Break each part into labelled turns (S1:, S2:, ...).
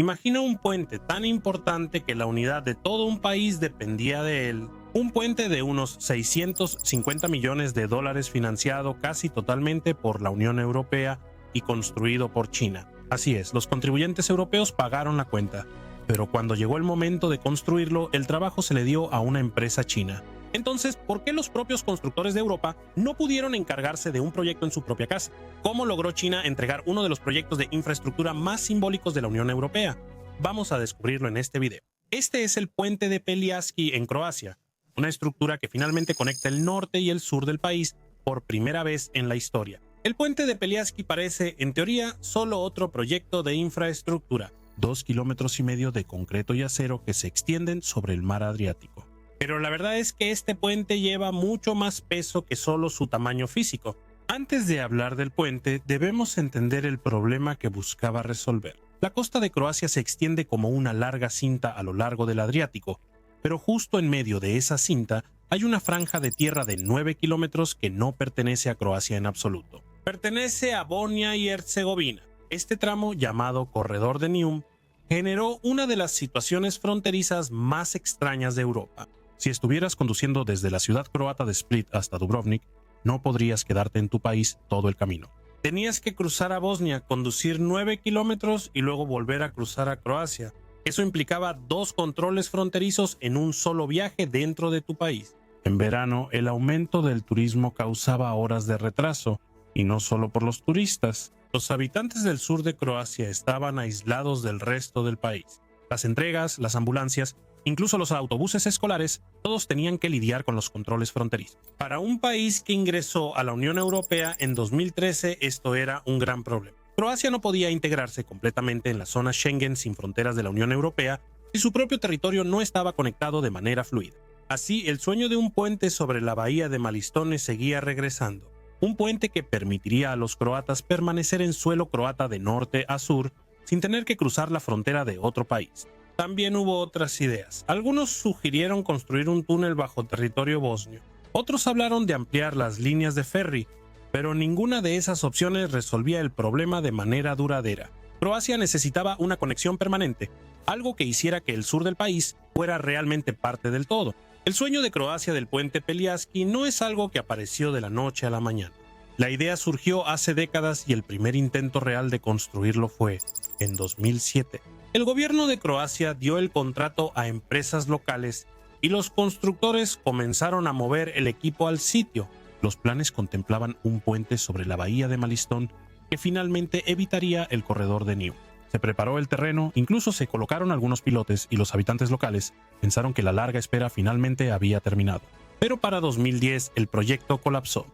S1: Imagina un puente tan importante que la unidad de todo un país dependía de él. Un puente de unos 650 millones de dólares financiado casi totalmente por la Unión Europea y construido por China. Así es, los contribuyentes europeos pagaron la cuenta, pero cuando llegó el momento de construirlo, el trabajo se le dio a una empresa china. Entonces, ¿por qué los propios constructores de Europa no pudieron encargarse de un proyecto en su propia casa? ¿Cómo logró China entregar uno de los proyectos de infraestructura más simbólicos de la Unión Europea? Vamos a descubrirlo en este video. Este es el puente de Pelješac en Croacia, una estructura que finalmente conecta el norte y el sur del país por primera vez en la historia. El puente de Pelješac parece, en teoría, solo otro proyecto de infraestructura, 2,5 kilómetros de concreto y acero que se extienden sobre el mar Adriático. Pero la verdad es que este puente lleva mucho más peso que solo su tamaño físico. Antes de hablar del puente, debemos entender el problema que buscaba resolver. La costa de Croacia se extiende como una larga cinta a lo largo del Adriático, pero justo en medio de esa cinta hay una franja de tierra de 9 kilómetros que no pertenece a Croacia en absoluto. Pertenece a Bosnia y Herzegovina. Este tramo, llamado Corredor de Neum, generó una de las situaciones fronterizas más extrañas de Europa. Si estuvieras conduciendo desde la ciudad croata de Split hasta Dubrovnik, no podrías quedarte en tu país todo el camino. Tenías que cruzar a Bosnia, conducir 9 kilómetros y luego volver a cruzar a Croacia. Eso implicaba 2 controles fronterizos en un solo viaje dentro de tu país. En verano, el aumento del turismo causaba horas de retraso, y no solo por los turistas. Los habitantes del sur de Croacia estaban aislados del resto del país. Las entregas, las ambulancias, incluso los autobuses escolares, todos tenían que lidiar con los controles fronterizos. Para un país que ingresó a la Unión Europea en 2013, esto era un gran problema. Croacia no podía integrarse completamente en la zona Schengen sin fronteras de la Unión Europea si su propio territorio no estaba conectado de manera fluida. Así, el sueño de un puente sobre la bahía de Malistone seguía regresando. Un puente que permitiría a los croatas permanecer en suelo croata de norte a sur sin tener que cruzar la frontera de otro país. También hubo otras ideas. Algunos sugirieron construir un túnel bajo territorio bosnio. Otros hablaron de ampliar las líneas de ferry, pero ninguna de esas opciones resolvía el problema de manera duradera. Croacia necesitaba una conexión permanente, algo que hiciera que el sur del país fuera realmente parte del todo. El sueño de Croacia del puente Pelješac no es algo que apareció de la noche a la mañana. La idea surgió hace décadas y el primer intento real de construirlo fue en 2007. El gobierno de Croacia dio el contrato a empresas locales y los constructores comenzaron a mover el equipo al sitio. Los planes contemplaban un puente sobre la bahía de Malistone que finalmente evitaría el corredor de Neum. Se preparó el terreno, incluso se colocaron algunos pilotes y los habitantes locales pensaron que la larga espera finalmente había terminado. Pero para 2010 el proyecto colapsó.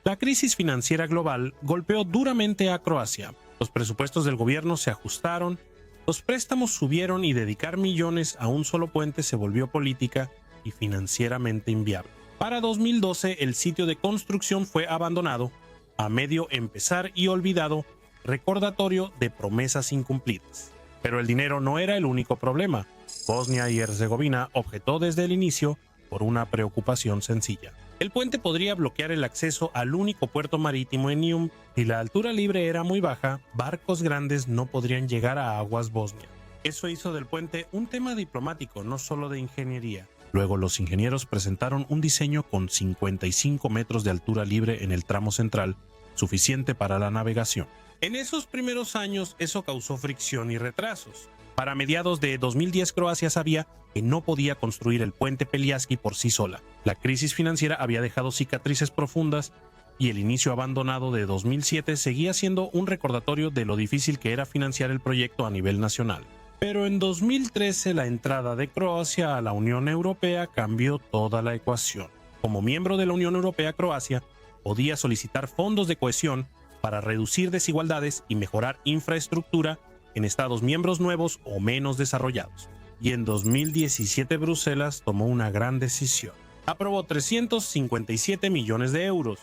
S1: La crisis financiera global golpeó duramente a Croacia. Los presupuestos del gobierno se ajustaron, los préstamos subieron y dedicar millones a un solo puente se volvió política y financieramente inviable. Para 2012 el sitio de construcción fue abandonado, a medio empezar y olvidado, recordatorio de promesas incumplidas. Pero el dinero no era el único problema. Bosnia y Herzegovina objetó desde el inicio por una preocupación sencilla. El puente podría bloquear el acceso al único puerto marítimo en Neum. Si la altura libre era muy baja, barcos grandes no podrían llegar a aguas bosnias. Eso hizo del puente un tema diplomático, no solo de ingeniería. Luego los ingenieros presentaron un diseño con 55 metros de altura libre en el tramo central, suficiente para la navegación. En esos primeros años eso causó fricción y retrasos. Para mediados de 2010 Croacia sabía que no podía construir el puente Pelješac por sí sola. La crisis financiera había dejado cicatrices profundas y el inicio abandonado de 2007 seguía siendo un recordatorio de lo difícil que era financiar el proyecto a nivel nacional. Pero en 2013 la entrada de Croacia a la Unión Europea cambió toda la ecuación. Como miembro de la Unión Europea, Croacia podía solicitar fondos de cohesión para reducir desigualdades y mejorar infraestructura en estados miembros nuevos o menos desarrollados. Y en 2017 Bruselas tomó una gran decisión. Aprobó 357 millones de euros,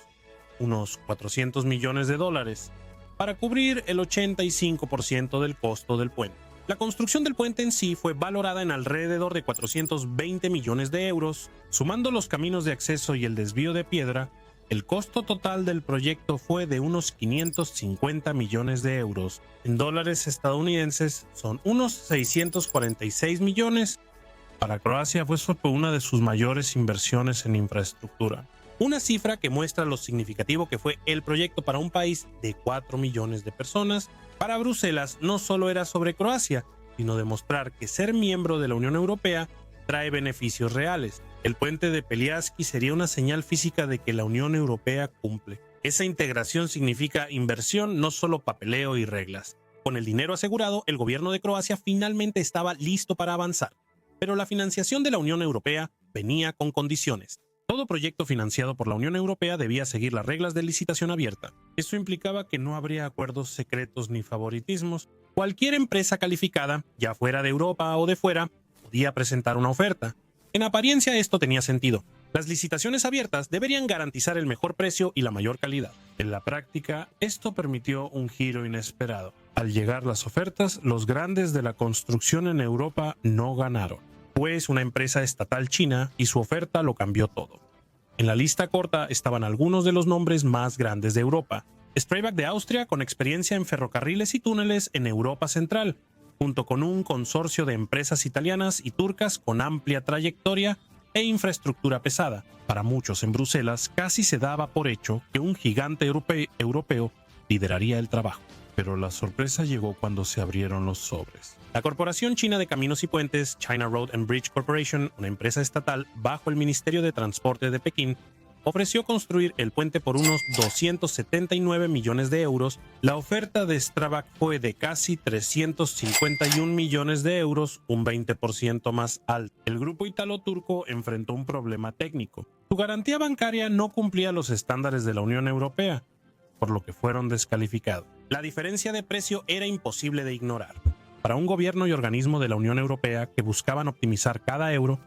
S1: unos 400 millones de dólares, para cubrir el 85% del costo del puente. La construcción del puente en sí fue valorada en alrededor de 420 millones de euros. Sumando los caminos de acceso y el desvío de piedra, El costo total del proyecto fue de unos 550 millones de euros. En dólares estadounidenses son unos 646 millones. Para Croacia fue una de sus mayores inversiones en infraestructura. Una cifra que muestra lo significativo que fue el proyecto para un país de 4 millones de personas. Para Bruselas no solo era sobre Croacia, sino demostrar que ser miembro de la Unión Europea trae beneficios reales. El puente de Peliasky sería una señal física de que la Unión Europea cumple. Esa integración significa inversión, no solo papeleo y reglas. Con el dinero asegurado, el gobierno de Croacia finalmente estaba listo para avanzar. Pero la financiación de la Unión Europea venía con condiciones. Todo proyecto financiado por la Unión Europea debía seguir las reglas de licitación abierta. Eso implicaba que no habría acuerdos secretos ni favoritismos. Cualquier empresa calificada, ya fuera de Europa o de fuera, podía presentar una oferta. En apariencia esto tenía sentido. Las licitaciones abiertas deberían garantizar el mejor precio y la mayor calidad. En la práctica, esto permitió un giro inesperado. Al llegar las ofertas, los grandes de la construcción en Europa no ganaron, pues una empresa estatal china y su oferta lo cambió todo. En la lista corta estaban algunos de los nombres más grandes de Europa. Strabag de Austria, con experiencia en ferrocarriles y túneles en Europa Central, junto con un consorcio de empresas italianas y turcas con amplia trayectoria e infraestructura pesada. Para muchos en Bruselas casi se daba por hecho que un gigante europeo lideraría el trabajo. Pero la sorpresa llegó cuando se abrieron los sobres. La Corporación China de Caminos y Puentes, China Road and Bridge Corporation, una empresa estatal bajo el Ministerio de Transporte de Pekín, ofreció construir el puente por unos 279 millones de euros. La oferta de Strabag fue de casi 351 millones de euros, un 20% más alto. El grupo italo-turco enfrentó un problema técnico. Su garantía bancaria no cumplía los estándares de la Unión Europea, por lo que fueron descalificados. La diferencia de precio era imposible de ignorar. Para un gobierno y organismo de la Unión Europea que buscaban optimizar cada euro,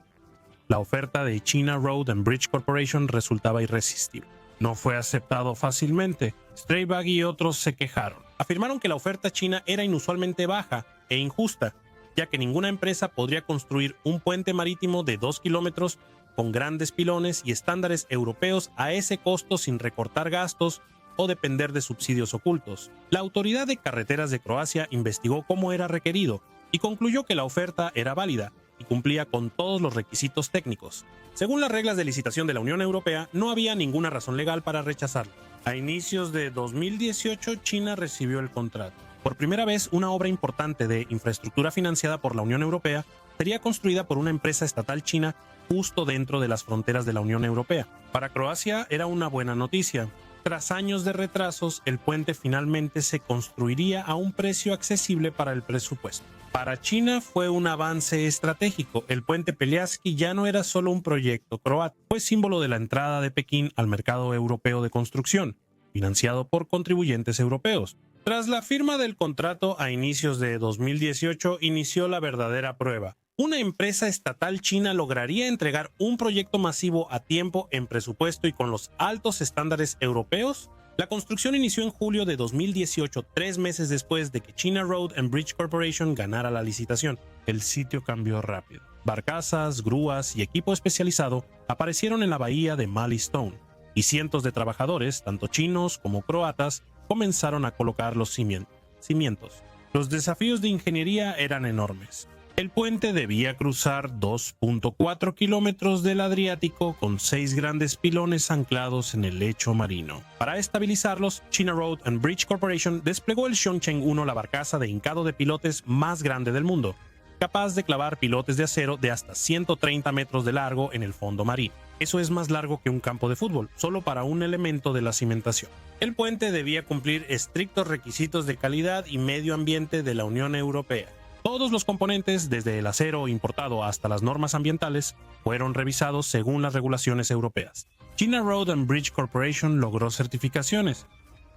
S1: la oferta de China Road and Bridge Corporation resultaba irresistible. No fue aceptado fácilmente. Strabag y otros se quejaron. Afirmaron que la oferta china era inusualmente baja e injusta, ya que ninguna empresa podría construir un puente marítimo de 2 kilómetros con grandes pilones y estándares europeos a ese costo sin recortar gastos o depender de subsidios ocultos. La Autoridad de Carreteras de Croacia investigó cómo era requerido y concluyó que la oferta era válida y cumplía con todos los requisitos técnicos. Según las reglas de licitación de la Unión Europea, no había ninguna razón legal para rechazarlo. A inicios de 2018, China recibió el contrato. Por primera vez, una obra importante de infraestructura financiada por la Unión Europea sería construida por una empresa estatal china justo dentro de las fronteras de la Unión Europea. Para Croacia era una buena noticia. Tras años de retrasos, el puente finalmente se construiría a un precio accesible para el presupuesto. Para China fue un avance estratégico. El puente Peliasky ya no era solo un proyecto croata, fue símbolo de la entrada de Pekín al mercado europeo de construcción, financiado por contribuyentes europeos. Tras la firma del contrato a inicios de 2018, inició la verdadera prueba. ¿Una empresa estatal china lograría entregar un proyecto masivo a tiempo, en presupuesto y con los altos estándares europeos? La construcción inició en julio de 2018, 3 meses después de que China Road and Bridge Corporation ganara la licitación. El sitio cambió rápido. Barcazas, grúas y equipo especializado aparecieron en la bahía de Malistone, y cientos de trabajadores, tanto chinos como croatas, comenzaron a colocar los cimientos. Los desafíos de ingeniería eran enormes. El puente debía cruzar 2.4 kilómetros del Adriático con 6 grandes pilones anclados en el lecho marino. Para estabilizarlos, China Road and Bridge Corporation desplegó el Chongqing 1, la barcaza de hincado de pilotes más grande del mundo, capaz de clavar pilotes de acero de hasta 130 metros de largo en el fondo marino. Eso es más largo que un campo de fútbol, solo para un elemento de la cimentación. El puente debía cumplir estrictos requisitos de calidad y medio ambiente de la Unión Europea. Todos los componentes, desde el acero importado hasta las normas ambientales, fueron revisados según las regulaciones europeas. China Road and Bridge Corporation logró certificaciones,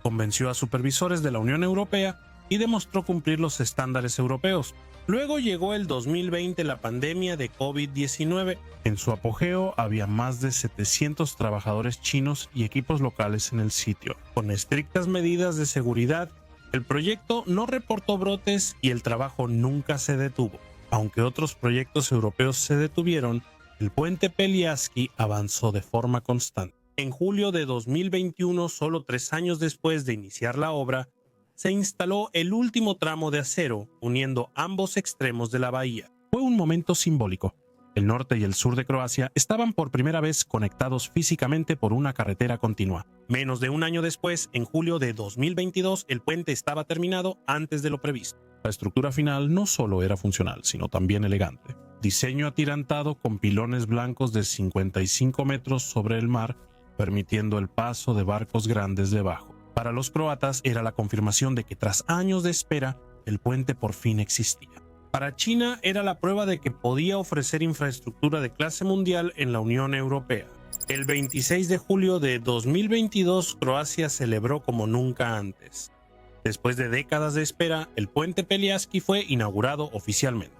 S1: convenció a supervisores de la Unión Europea y demostró cumplir los estándares europeos. Luego llegó el 2020, la pandemia de COVID-19. En su apogeo había más de 700 trabajadores chinos y equipos locales en el sitio. Con estrictas medidas de seguridad, el proyecto no reportó brotes y el trabajo nunca se detuvo. Aunque otros proyectos europeos se detuvieron, el puente Peliasky avanzó de forma constante. En julio de 2021, solo 3 años después de iniciar la obra, se instaló el último tramo de acero uniendo ambos extremos de la bahía. Fue un momento simbólico. El norte y el sur de Croacia estaban por primera vez conectados físicamente por una carretera continua. Menos de un año después, en julio de 2022, el puente estaba terminado antes de lo previsto. La estructura final no solo era funcional, sino también elegante. Diseño atirantado con pilones blancos de 55 metros sobre el mar, permitiendo el paso de barcos grandes debajo. Para los croatas era la confirmación de que tras años de espera, el puente por fin existía. Para China era la prueba de que podía ofrecer infraestructura de clase mundial en la Unión Europea. El 26 de julio de 2022, Croacia celebró como nunca antes. Después de décadas de espera, el puente Pelješki fue inaugurado oficialmente.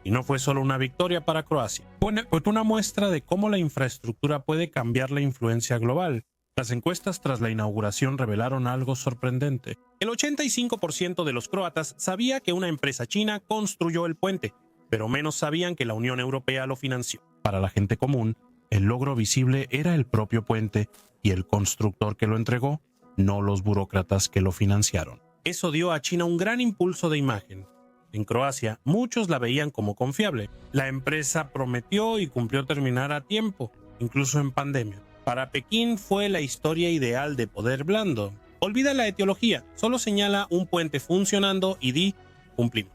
S1: Y no fue solo una victoria para Croacia, fue una muestra de cómo la infraestructura puede cambiar la influencia global. Las encuestas tras la inauguración revelaron algo sorprendente. El 85% de los croatas sabía que una empresa china construyó el puente, pero menos sabían que la Unión Europea lo financió. Para la gente común, el logro visible era el propio puente y el constructor que lo entregó, no los burócratas que lo financiaron. Eso dio a China un gran impulso de imagen. En Croacia, muchos la veían como confiable. La empresa prometió y cumplió terminar a tiempo, incluso en pandemia. Para Pekín fue la historia ideal de poder blando. Olvida la etiología, solo señala un puente funcionando y di, cumplimos.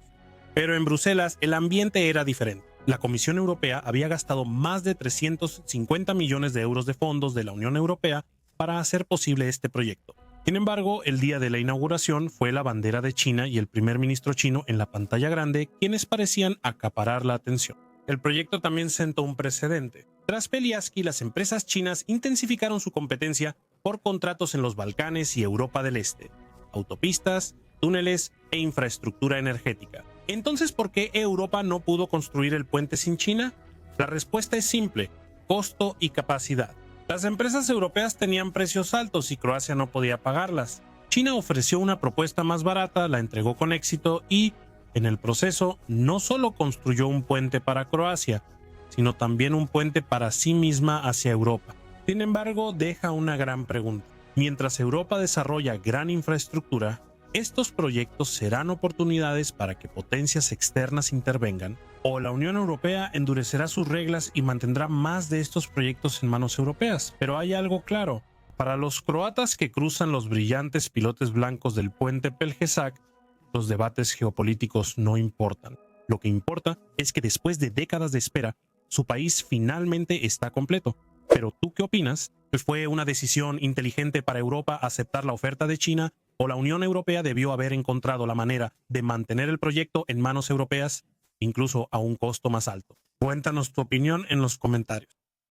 S1: Pero en Bruselas el ambiente era diferente. La Comisión Europea había gastado más de 350 millones de euros de fondos de la Unión Europea para hacer posible este proyecto. Sin embargo, el día de la inauguración fue la bandera de China y el primer ministro chino en la pantalla grande quienes parecían acaparar la atención. El proyecto también sentó un precedente. Tras Pelješki, las empresas chinas intensificaron su competencia por contratos en los Balcanes y Europa del Este, autopistas, túneles e infraestructura energética. Entonces, ¿por qué Europa no pudo construir el puente sin China? La respuesta es simple: costo y capacidad. Las empresas europeas tenían precios altos y Croacia no podía pagarlas. China ofreció una propuesta más barata, la entregó con éxito y, en el proceso, no solo construyó un puente para Croacia, sino también un puente para sí misma hacia Europa. Sin embargo, deja una gran pregunta. Mientras Europa desarrolla gran infraestructura, ¿estos proyectos serán oportunidades para que potencias externas intervengan? ¿O la Unión Europea endurecerá sus reglas y mantendrá más de estos proyectos en manos europeas? Pero hay algo claro. Para los croatas que cruzan los brillantes pilotes blancos del puente Pelješac, los debates geopolíticos no importan. Lo que importa es que después de décadas de espera, su país finalmente está completo. Pero ¿tú qué opinas? ¿Fue una decisión inteligente para Europa aceptar la oferta de China o la Unión Europea debió haber encontrado la manera de mantener el proyecto en manos europeas, incluso a un costo más alto? Cuéntanos tu opinión en los comentarios.